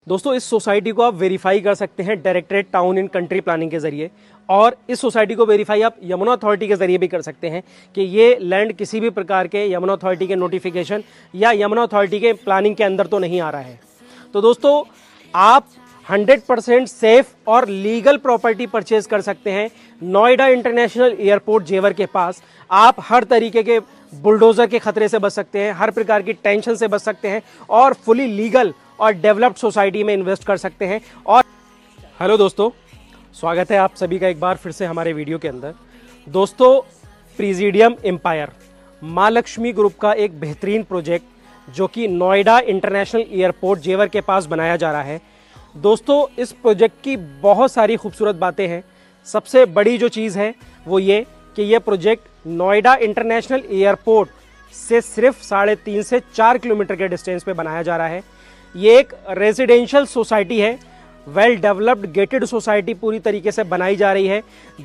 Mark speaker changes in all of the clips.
Speaker 1: दोस्तों इस सोसाइटी को आप वेरीफाई कर सकते हैं directorate town and country planning के जरिए, और इस सोसाइटी को वेरीफाई आप यमुना अथॉरिटी के जरिए भी कर सकते हैं कि ये लैंड किसी भी प्रकार के यमुना अथॉरिटी के नोटिफिकेशन या यमुना अथॉरिटी के प्लानिंग के अंदर तो नहीं आ रहा है। तो दोस्तों आप 100% सेफ और लीगल प्रॉपर्टी परचेज कर सकते हैं नोएडा इंटरनेशनल एयरपोर्ट जेवर के पास। आप हर तरीके के बुलडोजर के खतरे से बच सकते हैं, हर प्रकार की टेंशन से बच सकते हैं और फुली लीगल और डेवलप्ड सोसाइटी में इन्वेस्ट कर सकते हैं। और हेलो दोस्तों, स्वागत है आप सभी का एक बार फिर से हमारे वीडियो के अंदर। दोस्तों प्रेसिडियम एम्पायर माँ लक्ष्मी ग्रुप का एक बेहतरीन प्रोजेक्ट जो कि नोएडा इंटरनेशनल एयरपोर्ट जेवर के पास बनाया जा रहा है। दोस्तों इस प्रोजेक्ट की बहुत सारी खूबसूरत बातें हैं। सबसे बड़ी जो चीज़ है वो ये कि यह प्रोजेक्ट नोएडा इंटरनेशनल एयरपोर्ट से सिर्फ 3.5 से 4 किलोमीटर के डिस्टेंस पे बनाया जा रहा है। ये एक रेजिडेंशियल सोसाइटी है, वेल डेवलप्ड गेटेड सोसाइटी पूरी तरीके से बनाई जा रही है,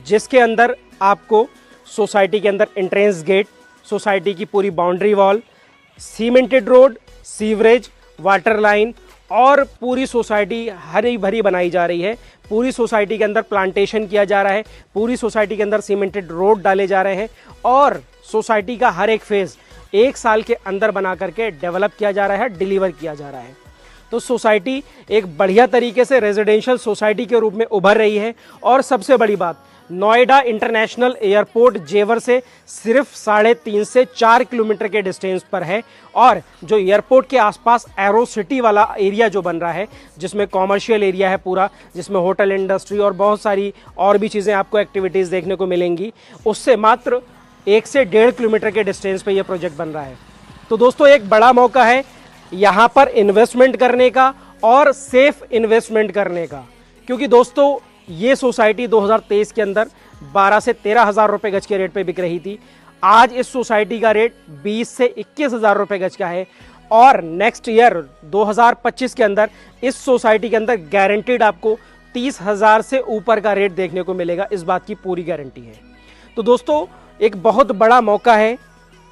Speaker 1: जिसके अंदर आपको सोसाइटी के अंदर एंट्रेंस गेट, सोसाइटी की पूरी boundary wall, cemented road, sewerage, water line और पूरी सोसाइटी हरी भरी बनाई जा रही है। पूरी सोसाइटी के अंदर प्लांटेशन किया जा रहा है, पूरी सोसाइटी के अंदर सीमेंटेड रोड डाले जा रहे हैं और सोसाइटी का हर एक फेज़ 1 साल के अंदर बना करके डेवलप किया जा रहा है, डिलीवर किया जा रहा है। तो सोसाइटी एक बढ़िया तरीके से रेजिडेंशियल सोसाइटी के रूप में उभर रही है। और सबसे बड़ी बात, नोएडा इंटरनेशनल एयरपोर्ट जेवर से सिर्फ 3.5 से 4 किलोमीटर के डिस्टेंस पर है। और जो एयरपोर्ट के आसपास एरो सिटी वाला एरिया जो बन रहा है, जिसमें कॉमर्शियल एरिया है पूरा, जिसमें होटल इंडस्ट्री और बहुत सारी और भी चीज़ें आपको एक्टिविटीज़ देखने को मिलेंगी, उससे मात्र 1 से 1.5 किलोमीटर के डिस्टेंस पे ये प्रोजेक्ट बन रहा है। तो दोस्तों एक बड़ा मौका है यहाँ पर इन्वेस्टमेंट करने का और सेफ इन्वेस्टमेंट करने का, क्योंकि दोस्तों ये सोसाइटी 2023 के अंदर 12 से 13 हज़ार रुपये गज के रेट पे बिक रही थी। आज इस सोसाइटी का रेट 20 से 21 हज़ार रुपये गज का है और नेक्स्ट ईयर 2025 के अंदर इस सोसाइटी के अंदर गारंटीड आपको 30 हज़ार से ऊपर का रेट देखने को मिलेगा। इस बात की पूरी गारंटी है। तो दोस्तों एक बहुत बड़ा मौका है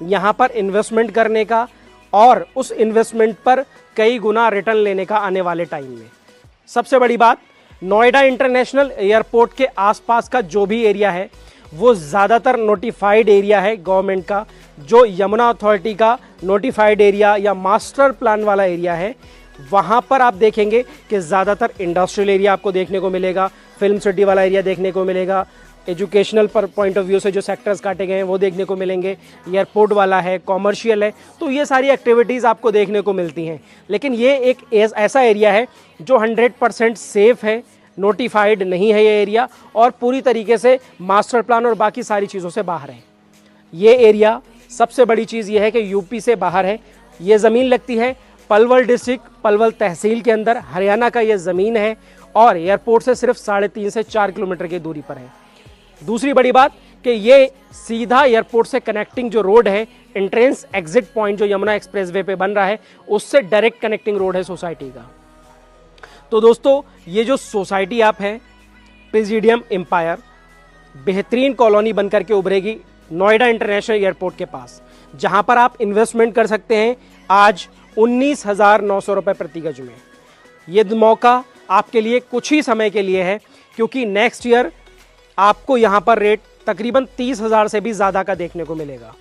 Speaker 1: यहाँ पर इन्वेस्टमेंट करने का और उस इन्वेस्टमेंट पर कई गुना रिटर्न लेने का आने वाले टाइम में। सबसे बड़ी बात, नोएडा इंटरनेशनल एयरपोर्ट के आसपास का जो भी एरिया है वो ज़्यादातर नोटिफाइड एरिया है गवर्नमेंट का। जो यमुना अथॉरिटी का नोटिफाइड एरिया या मास्टर प्लान वाला एरिया है, वहाँ पर आप देखेंगे कि ज़्यादातर इंडस्ट्रियल एरिया आपको देखने को मिलेगा, फिल्म सिटी वाला एरिया देखने को मिलेगा, एजुकेशनल पर पॉइंट ऑफ व्यू से जो सेक्टर्स काटे गए हैं वो देखने को मिलेंगे, एयरपोर्ट वाला है, कॉमर्शियल है, तो ये सारी एक्टिविटीज़ आपको देखने को मिलती हैं। लेकिन ये एक ऐसा एरिया है जो 100% सेफ है, नोटिफाइड नहीं है ये एरिया और पूरी तरीके से मास्टर प्लान और बाकी सारी चीज़ों से बाहर है। ये एरिया सबसे बड़ी चीज़ ये है कि यूपी से बाहर है। ये ज़मीन लगती है पलवल डिस्ट्रिक्ट, पलवल तहसील के अंदर, हरियाणा का ये ज़मीन है और एयरपोर्ट से सिर्फ 3.5 से 4 किलोमीटर की दूरी पर है। दूसरी बड़ी बात कि ये सीधा एयरपोर्ट से कनेक्टिंग जो रोड है, एंट्रेंस एग्जिट पॉइंट जो यमुना एक्सप्रेसवे पे बन रहा है, उससे डायरेक्ट कनेक्टिंग रोड है सोसाइटी का। तो दोस्तों ये जो सोसाइटी आप है प्रेसिडियम एम्पायर, बेहतरीन कॉलोनी बनकर के उभरेगी नोएडा इंटरनेशनल एयरपोर्ट के पास, जहां पर आप इन्वेस्टमेंट कर सकते हैं आज 19,900 रुपये प्रति गज में। ये मौका आपके लिए कुछ ही समय के लिए है, क्योंकि नेक्स्ट ईयर आपको यहाँ पर रेट तकरीबन 30 हज़ार से भी ज़्यादा का देखने को मिलेगा,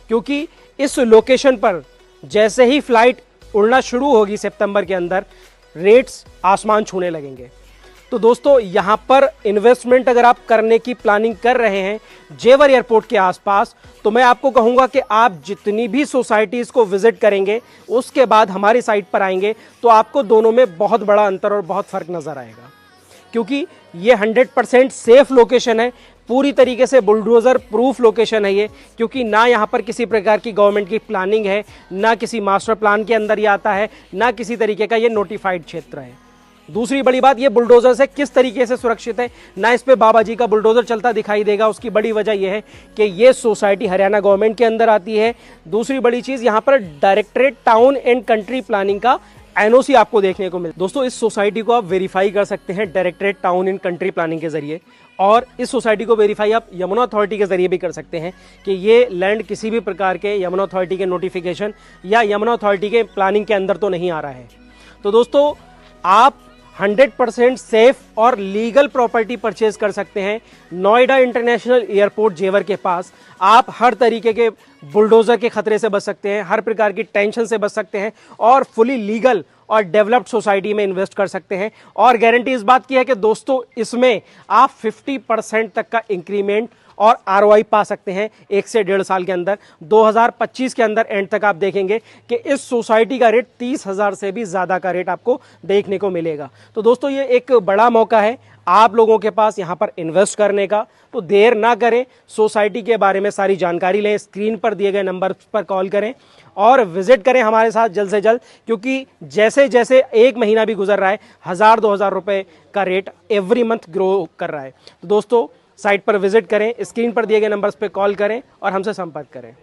Speaker 1: क्योंकि इस लोकेशन पर जैसे ही फ्लाइट उड़ना शुरू होगी सितंबर के अंदर, रेट्स आसमान छूने लगेंगे। तो दोस्तों यहाँ पर इन्वेस्टमेंट अगर आप करने की प्लानिंग कर रहे हैं जेवर एयरपोर्ट के आसपास, तो मैं आपको कहूँगा कि आप जितनी भी सोसाइटीज़ को विज़िट करेंगे, उसके बाद हमारी साइट पर आएंगे, तो आपको दोनों में बहुत बड़ा अंतर और बहुत फ़र्क नज़र आएगा, क्योंकि ये 100% सेफ लोकेशन है, पूरी तरीके से बुलडोज़र प्रूफ लोकेशन है ये, क्योंकि ना यहाँ पर किसी प्रकार की गवर्नमेंट की प्लानिंग है, ना किसी मास्टर प्लान के अंदर ये आता है, ना किसी तरीके का ये नोटिफाइड क्षेत्र है। दूसरी बड़ी बात, ये बुलडोज़र से किस तरीके से सुरक्षित है, ना इस पे बाबा जी का बुलडोज़र चलता दिखाई देगा। उसकी बड़ी वजह यह है कि ये सोसाइटी हरियाणा गवर्नमेंट के अंदर आती है। दूसरी बड़ी चीज़, यहाँ पर directorate town and country planning का एनओसी आपको देखने को मिले। दोस्तों इस सोसाइटी को आप वेरीफाई कर सकते हैं directorate town and country planning के जरिए, और इस सोसाइटी को वेरीफाई आप यमुना अथॉरिटी के जरिए भी कर सकते हैं कि ये लैंड किसी भी प्रकार के यमुना अथॉरिटी के नोटिफिकेशन या यमुना अथॉरिटी के प्लानिंग के अंदर तो नहीं आ रहा है। तो दोस्तों आप 100% सेफ और लीगल प्रॉपर्टी परचेज कर सकते हैं नोएडा इंटरनेशनल एयरपोर्ट जेवर के पास। आप हर तरीके के बुलडोजर के खतरे से बच सकते हैं, हर प्रकार की टेंशन से बच सकते हैं और फुली लीगल और डेवलप्ड सोसाइटी में इन्वेस्ट कर सकते हैं। और गारंटी इस बात की है कि दोस्तों इसमें आप 50% तक का इंक्रीमेंट और आरओआई पा सकते हैं 1 से 1.5 साल के अंदर। 2025 के अंदर एंड तक आप देखेंगे कि इस सोसाइटी का रेट 30,000 से भी ज़्यादा का रेट आपको देखने को मिलेगा। तो दोस्तों ये एक बड़ा मौका है आप लोगों के पास यहाँ पर इन्वेस्ट करने का, तो देर ना करें, सोसाइटी के बारे में सारी जानकारी लें, स्क्रीन पर दिए गए नंबर पर कॉल करें और विजिट करें हमारे साथ जल्द से जल्द, क्योंकि जैसे जैसे एक महीना भी गुजर रहा है 1,000-2,000 रुपए का रेट एवरी मंथ ग्रो कर रहा है। तो दोस्तों साइट पर विजिट करें, स्क्रीन पर दिए गए नंबर्स पर कॉल करें और हमसे संपर्क करें।